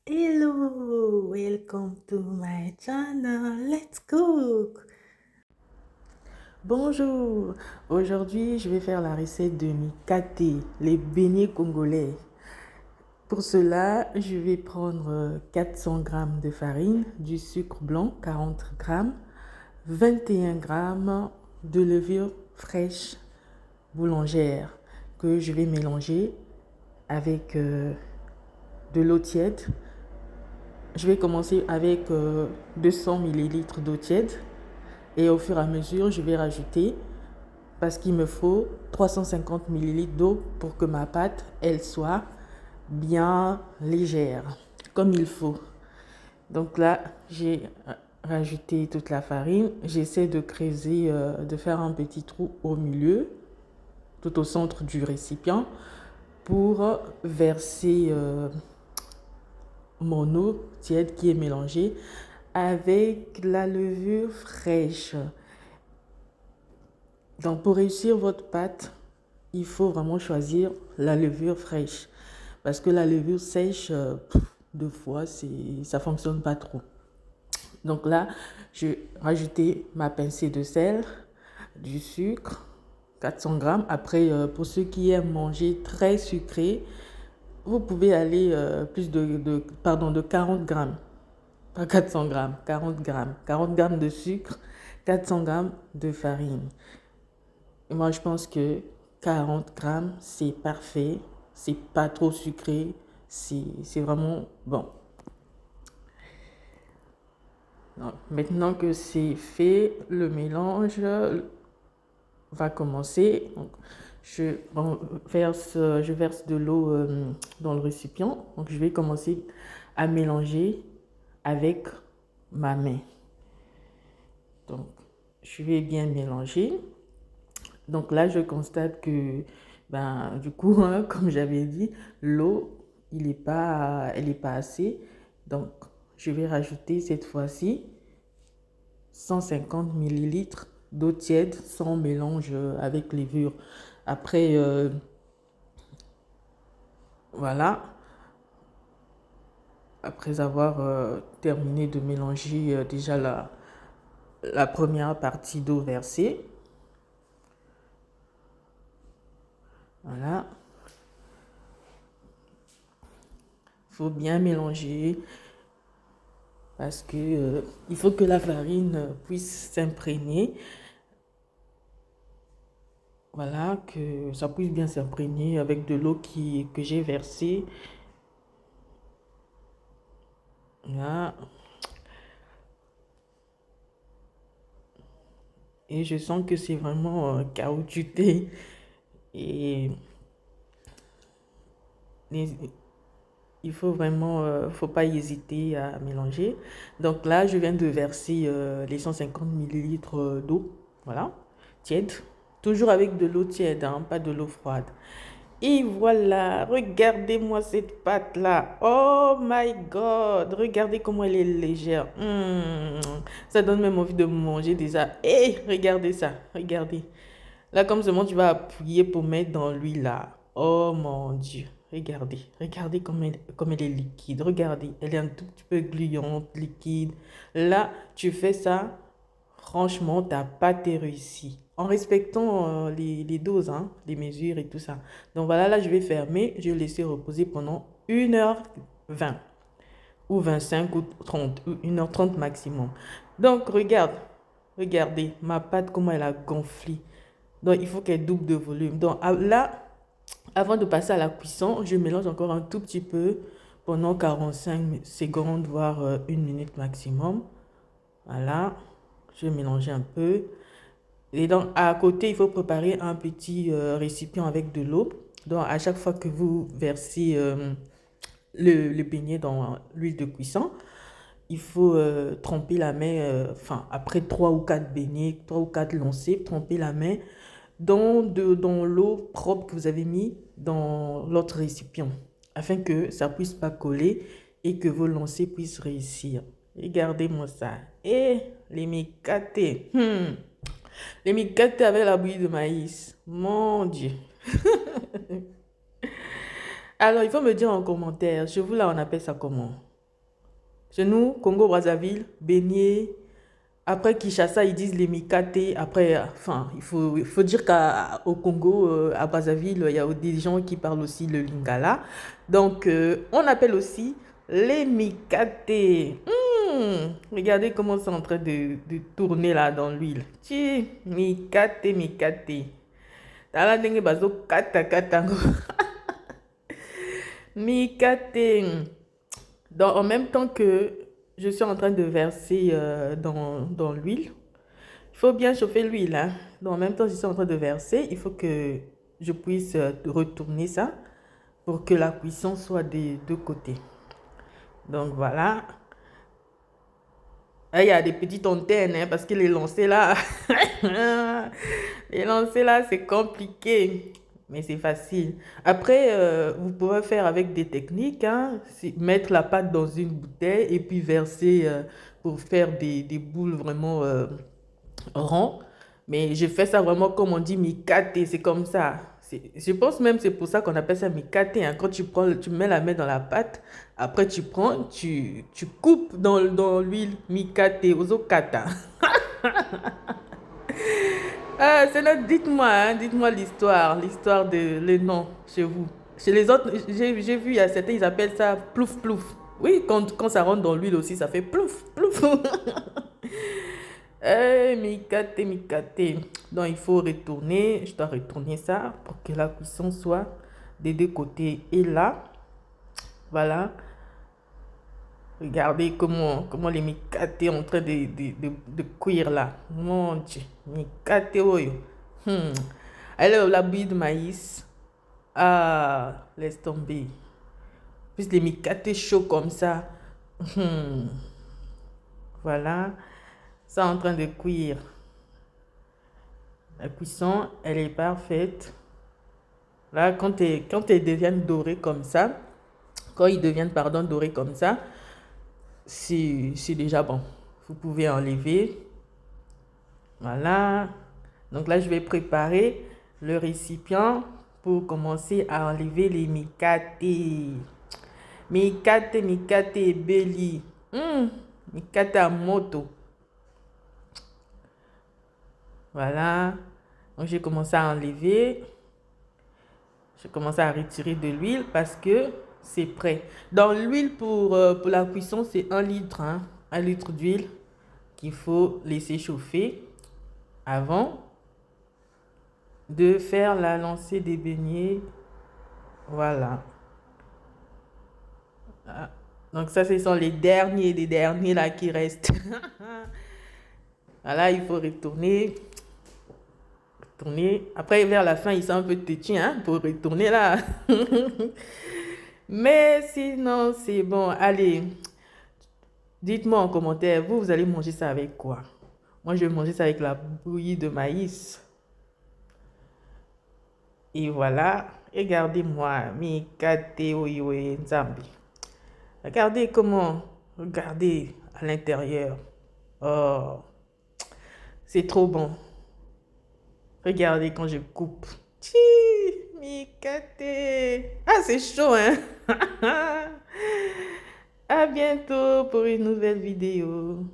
Hello, welcome to my channel. Let's cook. Bonjour. Aujourd'hui, je vais faire la recette de mikate, les beignets congolais. Pour cela, je vais prendre 400 g de farine, du sucre blanc 40 g, 21 g de levure fraîche boulangère que je vais mélanger avec de l'eau tiède. Je vais commencer avec 200 ml d'eau tiède et au fur et à mesure, je vais rajouter parce qu'il me faut 350 ml d'eau pour que ma pâte, elle soit bien légère, comme il faut. Donc là, j'ai rajouté toute la farine. J'essaie de creuser, de faire un petit trou au milieu, tout au centre du récipient pour verser mon eau tiède qui est mélangée avec la levure fraîche. Donc pour réussir votre pâte, il faut vraiment choisir la levure fraîche parce que la levure sèche, deux fois, ça ne fonctionne pas trop. Donc là, je vais rajouter ma pincée de sel, du sucre, 400 g. Après, pour ceux qui aiment manger très sucré, vous pouvez aller plus de 40 grammes, pas 400 grammes, 40 grammes. 40 grammes de sucre, 400 grammes de farine. Et moi, je pense que 40 grammes, c'est parfait. C'est pas trop sucré. C'est vraiment bon. Donc, maintenant que c'est fait, le mélange va commencer. Donc, je verse de l'eau dans le récipient. Donc, je vais commencer à mélanger avec ma main. Donc, je vais bien mélanger. Donc là, je constate que, du coup, hein, comme j'avais dit, l'eau, elle n'est pas assez. Donc, je vais rajouter cette fois-ci 150 ml d'eau tiède sans mélange avec levure. Après, voilà. Après avoir terminé de mélanger déjà la première partie d'eau versée. Voilà. Il faut bien mélanger parce que il faut que la farine puisse s'imprégner. Voilà, que ça puisse bien s'imprégner avec de l'eau que j'ai versée. Là. Et je sens que c'est vraiment caoutchouté. Et il faut vraiment, faut pas hésiter à mélanger. Donc là, je viens de verser les 150 ml d'eau, voilà, tiède. Toujours avec de l'eau tiède, hein, pas de l'eau froide. Et voilà, regardez-moi cette pâte-là. Oh my God, regardez comment elle est légère. Ça donne même envie de manger déjà. Hé, regardez ça, regardez. Là, comme seulement tu vas appuyer pour mettre dans l'huile là. Oh mon Dieu. Regardez, regardez comme elle est liquide. Regardez, elle est un tout petit peu gluante, liquide. Là, tu fais ça. Franchement, ta pâte est réussie. En respectant les doses, hein, les mesures et tout ça. Donc voilà, là, je vais fermer. Je vais laisser reposer pendant 1h20 ou 25 ou 30 ou 1h30 maximum. Donc, regardez ma pâte, comment elle a gonflé. Donc, il faut qu'elle double de volume. Donc, là, avant de passer à la cuisson, je mélange encore un tout petit peu pendant 45 secondes, voire 1 minute maximum. Voilà, je vais mélanger un peu. Et donc, à côté, il faut préparer un petit récipient avec de l'eau. Donc, à chaque fois que vous versez le beignet dans l'huile de cuisson, il faut tremper la main, après 3 ou 4 beignets, 3 ou 4 lancers, tremper la main dans l'eau propre que vous avez mis dans l'autre récipient, afin que ça ne puisse pas coller et que vos lancers puissent réussir. Regardez-moi ça. Et les micatés. Les micatés avec la bouillie de maïs. Mon Dieu. Alors, il faut me dire en commentaire, chez vous là, on appelle ça comment? Chez nous, Congo-Brazzaville, beignet. Après Kinshasa, ils disent les mikate. Après, enfin, il faut dire qu'au Congo, à Brazzaville, il y a des gens qui parlent aussi le lingala. Donc, on appelle aussi les mikate. Regardez comment c'est en train de tourner là dans l'huile. Ti, mikate, mikate. Tala ndenge bazo kata kata ngo. Mikate. En même temps que je suis en train de verser dans l'huile, il faut bien chauffer l'huile, hein. Donc, en même temps que je suis en train de verser, il faut que je puisse retourner ça pour que la cuisson soit des deux côtés. Donc, voilà. Ah, il y a des petites antennes, hein, parce que les lancers là, les lancers là, c'est compliqué. Mais c'est facile. Après, vous pouvez faire avec des techniques, hein, mettre la pâte dans une bouteille et puis verser pour faire des boules vraiment ronds. Mais je fais ça vraiment comme on dit mikate, c'est comme ça. Je pense même c'est pour ça qu'on appelle ça mikate, hein. Quand tu prends, tu mets la main dans la pâte, après tu prends, tu coupes dans l'huile mikate, ozokata. Ah, dites-moi, hein, dites-moi l'histoire de les noms chez vous. Chez les autres, j'ai vu, il y a certains, ils appellent ça plouf plouf. Oui, quand ça rentre dans l'huile aussi, ça fait plouf plouf. Mikate, mikate. Donc, il faut retourner. Je dois retourner ça pour que la cuisson soit des deux côtés. Et là, voilà. Regardez comment les mikate sont en train de cuire là. Mon Dieu. Mikate, oyo. Alors, la bouillie de maïs. Ah, laisse tomber. Plus les mikate chauds comme ça. Voilà. Ça en train de cuire. La cuisson, elle est parfaite. Là, quand elles deviennent dorées comme ça, quand ils deviennent, pardon, dorés comme ça, c'est déjà bon. Vous pouvez enlever. Voilà. Donc là, je vais préparer le récipient pour commencer à enlever les mikate. Mikate, mikate, belly. Mikate à moto. Voilà. Donc, j'ai commencé à enlever. Je commence à retirer de l'huile parce que c'est prêt. Dans l'huile pour la cuisson, c'est 1 litre, hein, 1 litre d'huile qu'il faut laisser chauffer avant de faire la lancée des beignets. Voilà. Ah. Donc ça, ce sont les derniers là qui restent. Voilà, il faut retourner. Après, vers la fin, ils sont un peu têtus, hein, pour retourner là. Mais sinon, c'est bon. Allez, dites-moi en commentaire, vous allez manger ça avec quoi? Moi, je vais manger ça avec la bouillie de maïs. Et voilà. Regardez-moi. Mikate oyoe nzambi. Regardez comment. Regardez à l'intérieur. Oh, c'est trop bon. Regardez quand je coupe. Tchi, mikate. Ah, c'est chaud, hein? À bientôt pour une nouvelle vidéo.